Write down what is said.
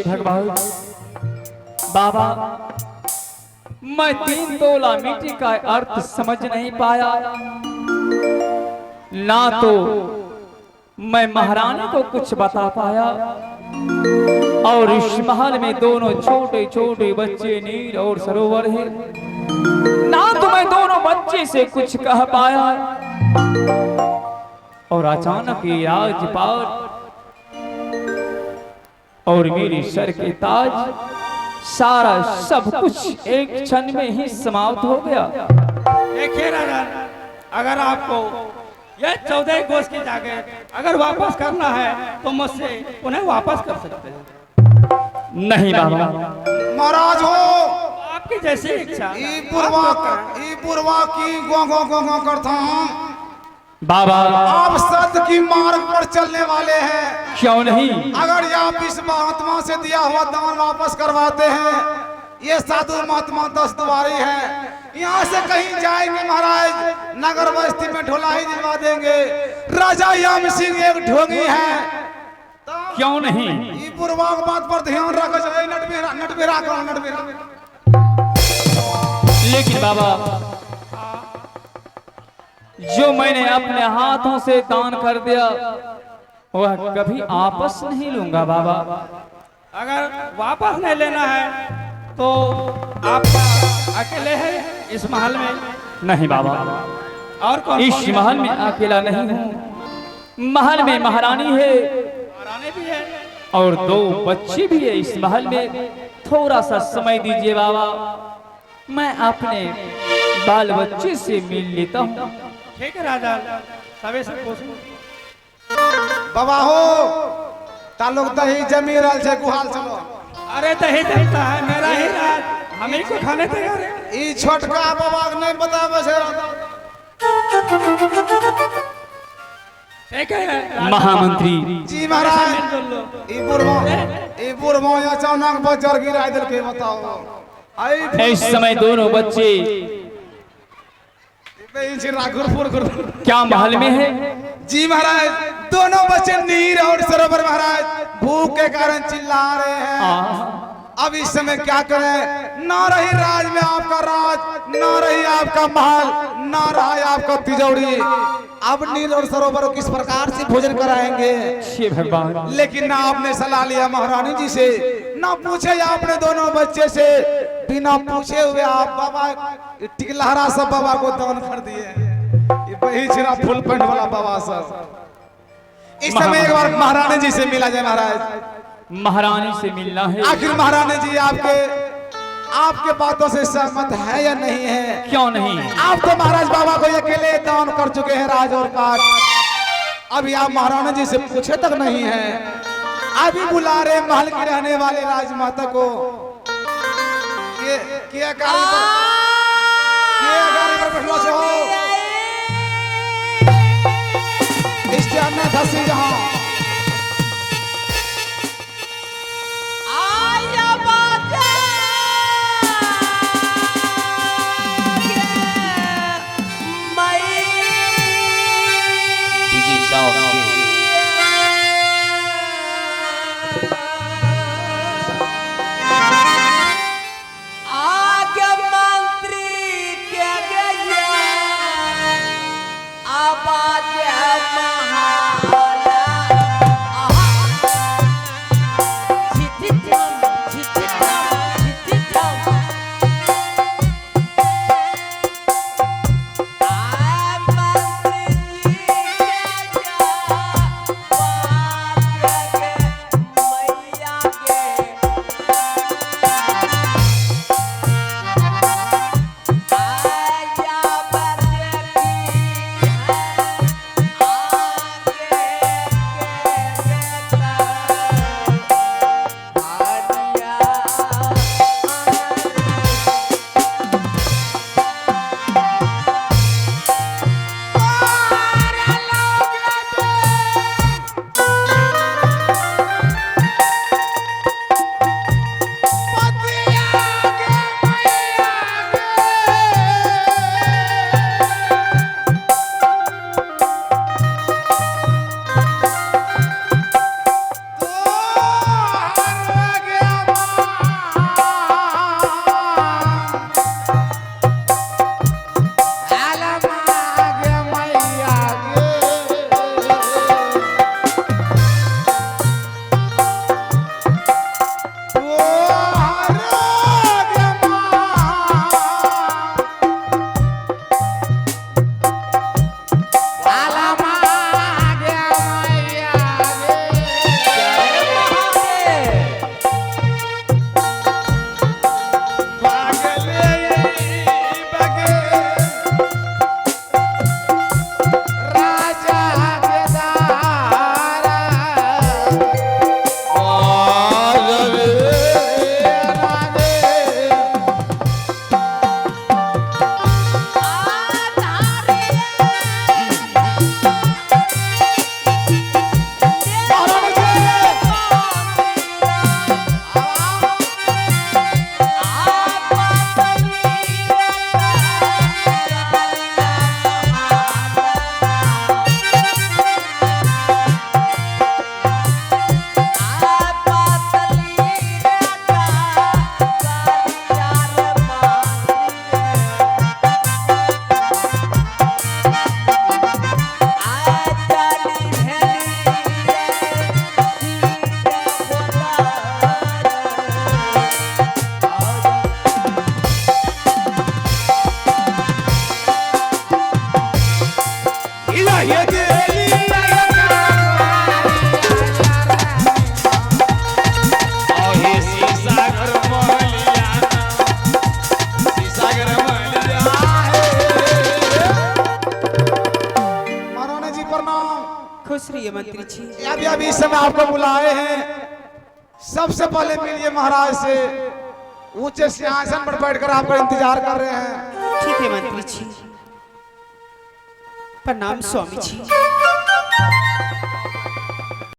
भगवान बाबा, मैं 3 तोला मिट्टी का अर्थ समझ नहीं पाया, ना तो मैं महारानी को कुछ बता पाया, और इस महल में दोनों छोटे छोटे बच्चे नीर और सरोवर है, ना तो मैं दोनों बच्चे से कुछ कह पाया। और अचानक ये राजपाट और मेरे सर के ताज, सारा सब कुछ एक क्षण में ही समाप्त हो गया। देखिए राजा, अगर आपको यह 14 कोस की जगह अगर वापस करना है तो मुझसे उन्हें वापस कर सकते हैं। नहीं बाबा, महाराज हो आपकी जैसी इच्छा। ई बुरवा की गो गो गो गो करता हूँ बाबा। आप सत्य की मार्ग पर चलने वाले हैं, क्यों नहीं? अगर आप इस महात्मा से दिया हुआ दान वापस करवाते हैं, ये साधु महात्मा 10 दुआरी है, यहाँ से कहीं जाएंगे महाराज, नगर बस्ती में ढोलाई दिलवा देंगे। राजा याम सिंह एक ढोंगी है, क्यों नहीं? ये बुरवा बात पर ध्यान रखो, नटबेरा करो नटबेरा। लेकिन बाबा, जो मैंने अपने हाथों से दान कर दिया वह कभी वापस नहीं लूंगा बाबा। अगर वापस नहीं लेना है तो आप अकेले हैं इस महल में? नहीं बाबा, और कौन? इस महल में अकेला नहीं हूँ, महल में महारानी है, महारानी भी है, और 2 बच्चे भी है इस महल में। थोड़ा सा समय दीजिए बाबा, मैं अपने बाल बच्चे से मिल लेता हूँ। ठीक है राजा, सभी से पूछ। बाबा हो तालुक दही जमी रहल छे, गुहाल चलो। अरे दही जमता है, मेरा ही राज, हम ही को खाने तैयार है। ई छोटका बाबा के नहीं बतावे छे। ठीक है महामंत्री जी महाराज, ई बुरवा अचानक बजर गिरा दिल के बताओ। इस समय दोनों बच्चे क्या महल में है? जी महाराज, दोनों बच्चे नीर और सरोवर महाराज भूख के कारण चिल्ला रहे हैं। अब इस समय क्या करें? ना रही राज में आपका राज, ना रही आपका महल, ना रहा आपका तिजोरी। अब नील और सरोवर किस प्रकार से भोजन कराएंगे? भगवान, लेकिन ना आपने सलाह लिया महारानी जी से, ना पूछे आपने दोनों बच्चे से, बिना पूछे हुए आप बाबा टिकलहरा सब बाबा को दान कर दिए। ये वही छिरा फुल पैंट वाला बाबा सब। इस समय एक बार महारानी जी से मिला जाए महाराज। महारानी से मिलना है। आखिर महारानी जी आपके बातों से सहमत है या नहीं है? क्यों नहीं? आप तो महाराज बाबा को अकेले दान कर चुके हैं राज और काज, अभी आप महारानी जी से पूछे तक नहीं है। अभी बुला रहे महल की रहने वाले राजमाता को। क्या गाड़ी पर बैठलो से हो स्टैंड में धसी जहां आगे खुश रहिए मंत्री जी। अभी इस समय आपको बुलाए हैं, सबसे पहले मिलिए महाराज से, ऊंचे सिंहासन पर बैठकर आपका इंतजार कर रहे हैं। ठीक है मंत्री जी। प्रणाम स्वामी जी।